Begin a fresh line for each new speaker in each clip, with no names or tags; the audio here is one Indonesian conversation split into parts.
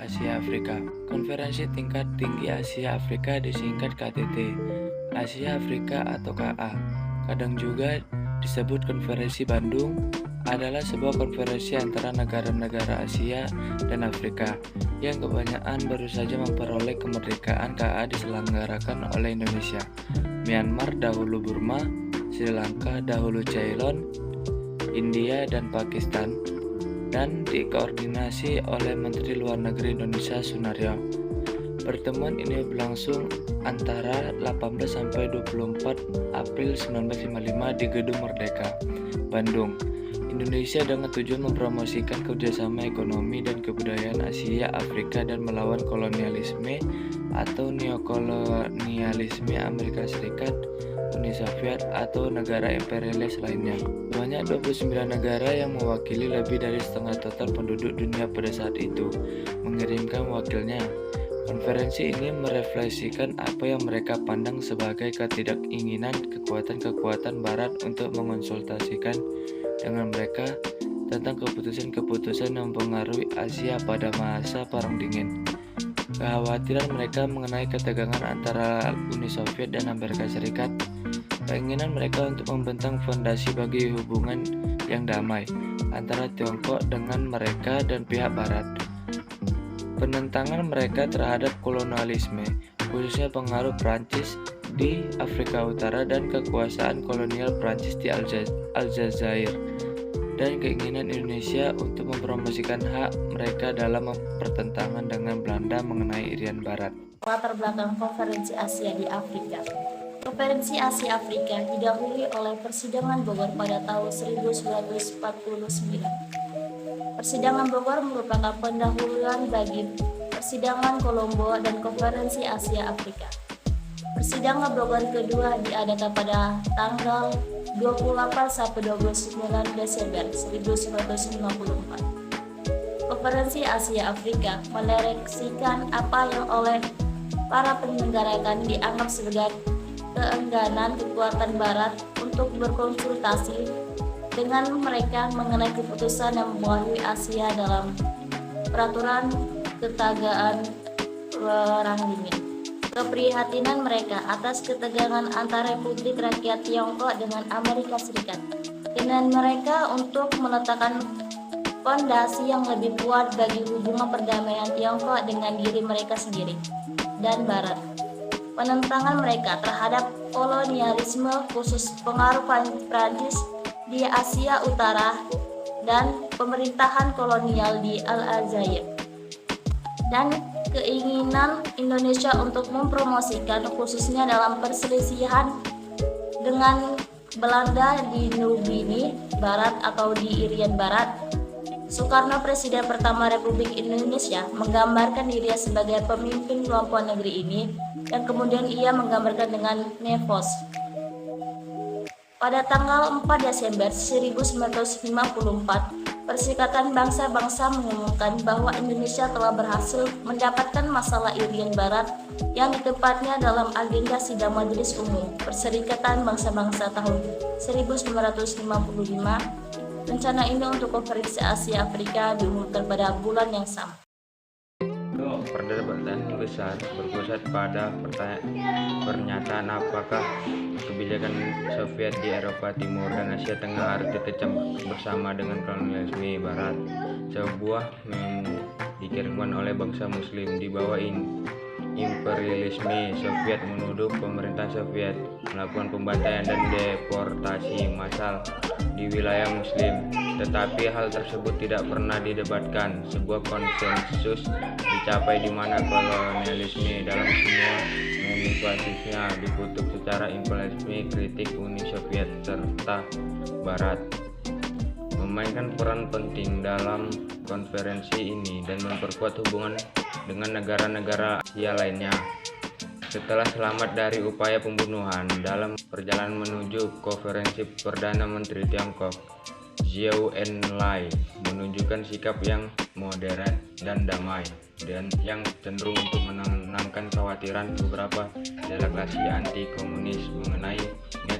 Asia Afrika. Konferensi Tingkat Tinggi Asia Afrika disingkat KTT, Asia Afrika atau KA. Kadang juga disebut Konferensi Bandung, adalah sebuah konferensi antara negara-negara Asia dan Afrika yang kebanyakan baru saja memperoleh kemerdekaan. KA diselenggarakan oleh Indonesia, Myanmar dahulu Burma, Sri Lanka dahulu Ceylon, India dan Pakistan, dan dikoordinasi oleh Menteri Luar Negeri Indonesia Sunaryo. Pertemuan ini berlangsung antara 18 sampai 24 April 1955 di Gedung Merdeka, Bandung, Indonesia, dengan tujuan mempromosikan kerjasama ekonomi dan kebudayaan Asia Afrika dan melawan kolonialisme atau neokolonialisme Amerika Serikat, Uni Soviet atau negara imperialis lainnya. Sebanyak 29 negara yang mewakili lebih dari setengah total penduduk dunia pada saat itu mengirimkan wakilnya. Konferensi ini merefleksikan apa yang mereka pandang sebagai ketidakinginan kekuatan-kekuatan Barat untuk mengonsultasikan dengan mereka tentang keputusan-keputusan yang mempengaruhi Asia pada masa Perang Dingin. Kekhawatiran mereka mengenai ketegangan antara Uni Soviet dan Amerika Serikat, keinginan mereka untuk membentang fondasi bagi hubungan yang damai antara Tiongkok dengan mereka dan pihak Barat, penentangan mereka terhadap kolonialisme, khususnya pengaruh Prancis di Afrika Utara dan kekuasaan kolonial Prancis di Aljazair, dan keinginan Indonesia untuk mempromosikan hak mereka dalam pertentangan dengan Belanda mengenai Irian Barat.
Latar belakang Konferensi Asia di Afrika. Konferensi Asia Afrika didahului oleh Persidangan Bogor pada tahun 1949. Persidangan Bogor merupakan pendahuluan bagi Persidangan Kolombo dan Konferensi Asia Afrika. Persidangan Bogor kedua diadakan pada tanggal 28 sampai 29 Desember 1954. Konferensi Asia Afrika mereaksikan apa yang oleh para penyelenggara dianggap sebagai keengganan kekuatan Barat untuk berkonsultasi dengan mereka mengenai keputusan yang mempengaruhi Asia dalam peraturan ketagaan Perang Dingin. Keprihatinan mereka atas ketegangan antara Republik Rakyat Tiongkok dengan Amerika Serikat, keinginan mereka untuk meletakkan fondasi yang lebih kuat bagi hubungan perdamaian Tiongkok dengan diri mereka sendiri dan Barat, penentangan mereka terhadap kolonialisme khusus pengaruh Prancis di Asia Utara dan pemerintahan kolonial di Aljazair, dan keinginan Indonesia untuk mempromosikan khususnya dalam perselisihan dengan Belanda di Nubini Barat atau di Irian Barat. Soekarno, Presiden pertama Republik Indonesia, menggambarkan dirinya sebagai pemimpin kelompok negeri ini, dan kemudian ia menggambarkan dengan Nevos. Pada tanggal 4 Desember 1954, Perserikatan Bangsa-Bangsa mengumumkan bahwa Indonesia telah berhasil mendapatkan masalah Irian Barat yang ditempatnya dalam agenda sidang Majelis Umum Perserikatan Bangsa-Bangsa tahun 1955. Rencana ini untuk Konferensi Asia Afrika diumumkan pada bulan yang sama.
Perdebatan besar berpusat pada pernyataan apakah kebijakan Soviet di Eropa Timur dan Asia Tengah harus dikecam bersama dengan kolonialisme Barat. Sebuah memo dikirimkan oleh bangsa Muslim di bawah imperialisme Soviet menuduh pemerintah Soviet melakukan pembantaian dan deportasi massal di wilayah Muslim, tetapi hal tersebut tidak pernah didebatkan. Sebuah konsensus dicapai di mana kolonialisme dalam semua manifestasinya dikutuk secara imperialisme, kritik Uni Soviet serta Barat memainkan peran penting dalam konferensi ini dan memperkuat hubungan dengan negara-negara Asia lainnya. Setelah selamat dari upaya pembunuhan dalam perjalanan menuju konferensi, Perdana Menteri Tiongkok Zhou Enlai menunjukkan sikap yang moderat dan damai, dan yang cenderung untuk menenangkan kekhawatiran beberapa delegasi anti-komunis mengenai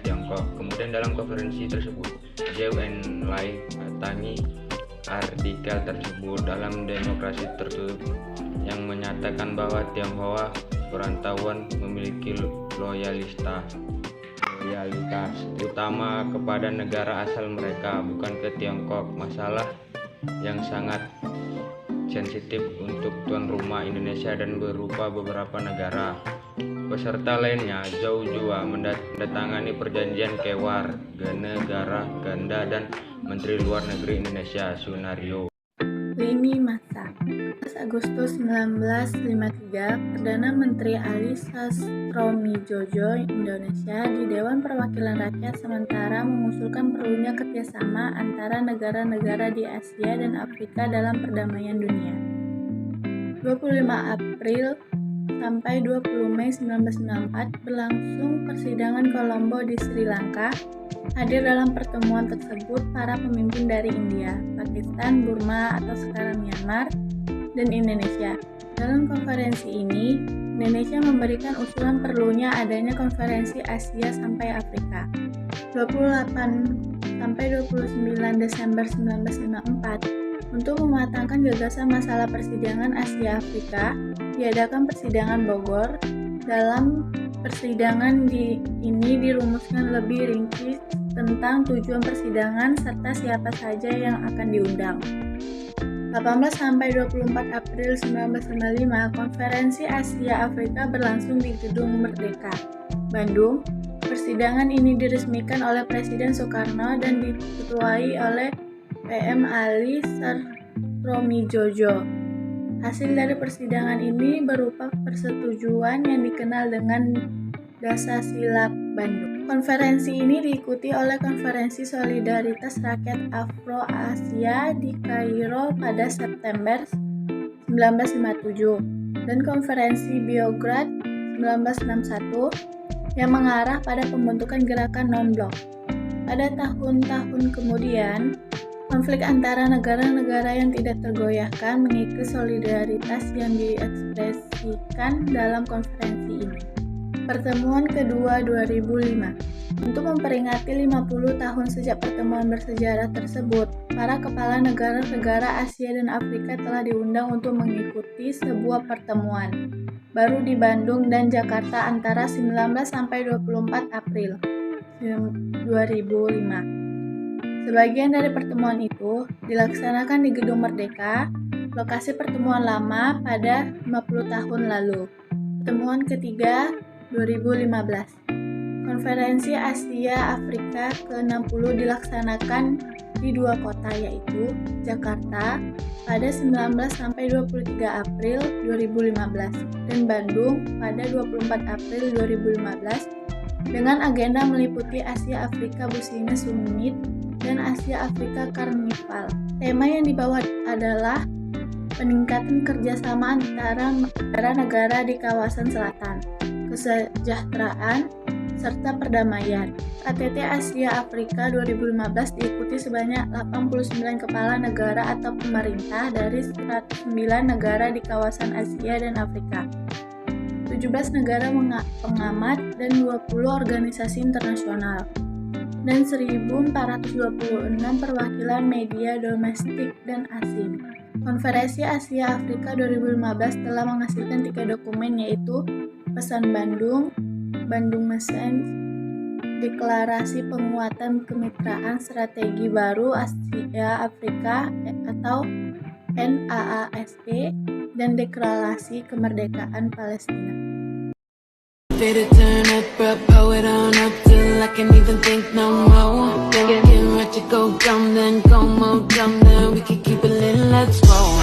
Tiongkok. Kemudian dalam konferensi tersebut, Zhou Enlai mendatangi artikel tersebut dalam demokrasi tertutup mengatakan bahwa Tionghoa perantauan memiliki loyalitas utama kepada negara asal mereka, bukan ke Tiongkok. Masalah yang sangat sensitif untuk tuan rumah Indonesia dan berupa beberapa negara peserta lainnya. Zhou Jua mendatangani perjanjian Kewar, negara ganda, dan Menteri Luar Negeri Indonesia Sunario.
Lini masa 11 Agustus 1953, Perdana Menteri Ali Sastroamidjojo Indonesia di Dewan Perwakilan Rakyat sementara mengusulkan perlunya kerjasama antara negara-negara di Asia dan Afrika dalam perdamaian dunia. 25 April sampai 20 Mei 1994 berlangsung persidangan Colombo di Sri Lanka. Hadir dalam pertemuan tersebut para pemimpin dari India, Pakistan, Burma atau sekarang Myanmar, dan Indonesia. Dalam konferensi ini, Indonesia memberikan usulan perlunya adanya konferensi Asia sampai Afrika. 28 sampai 29 Desember 1954, untuk mematangkan gagasan masalah persidangan Asia Afrika, diadakan persidangan Bogor. Dalam persidangan ini dirumuskan lebih rinci tentang tujuan persidangan serta siapa saja yang akan diundang. 18 sampai 24 April 1995, Konferensi Asia Afrika berlangsung di Gedung Merdeka, Bandung. Persidangan ini diresmikan oleh Presiden Soekarno dan diketuai oleh PM Ali Sastroamidjojo. Hasil dari persidangan ini berupa persetujuan yang dikenal dengan Dasar-Silap Bandung. Konferensi ini diikuti oleh Konferensi Solidaritas Rakyat Afro-Asia di Kairo pada September 1957 dan Konferensi Beograd 1961 yang mengarah pada pembentukan gerakan non-blok. Pada tahun-tahun kemudian, konflik antara negara-negara yang tidak tergoyahkan mengikis solidaritas yang diekspresikan dalam konferensi ini. Pertemuan kedua 2005. Untuk memperingati 50 tahun sejak pertemuan bersejarah tersebut, para kepala negara-negara Asia dan Afrika telah diundang untuk mengikuti sebuah pertemuan baru di Bandung dan Jakarta antara 19 sampai 24 April 2005. Sebagian dari pertemuan itu dilaksanakan di Gedung Merdeka, lokasi pertemuan lama pada 50 tahun lalu. Pertemuan ketiga 2015. Konferensi Asia Afrika ke-60 dilaksanakan di dua kota yaitu Jakarta pada 19 sampai 23 April 2015 dan Bandung pada 24 April 2015 dengan agenda meliputi Asia Afrika Business Summit dan Asia Afrika Carnival. Tema yang dibawa adalah peningkatan kerjasama antara negara-negara di kawasan selatan, kesejahteraan, serta perdamaian. KTT Asia Afrika 2015 diikuti sebanyak 89 kepala negara atau pemerintah dari 109 negara di kawasan Asia dan Afrika, 17 negara pengamat dan 20 organisasi internasional, dan 1.426 perwakilan media domestik dan asing. Konferensi Asia Afrika 2015 telah menghasilkan 3 dokumen yaitu Pesan Bandung, Bandung Message, Deklarasi Penguatan Kemitraan Strategi Baru Asia Afrika atau NAASP, dan Deklarasi Kemerdekaan Palestina.
Better turn up, blow it on up till I can't even think no more. Get ready to go dumb, then go more dumb, then we can keep it lit, let's roll.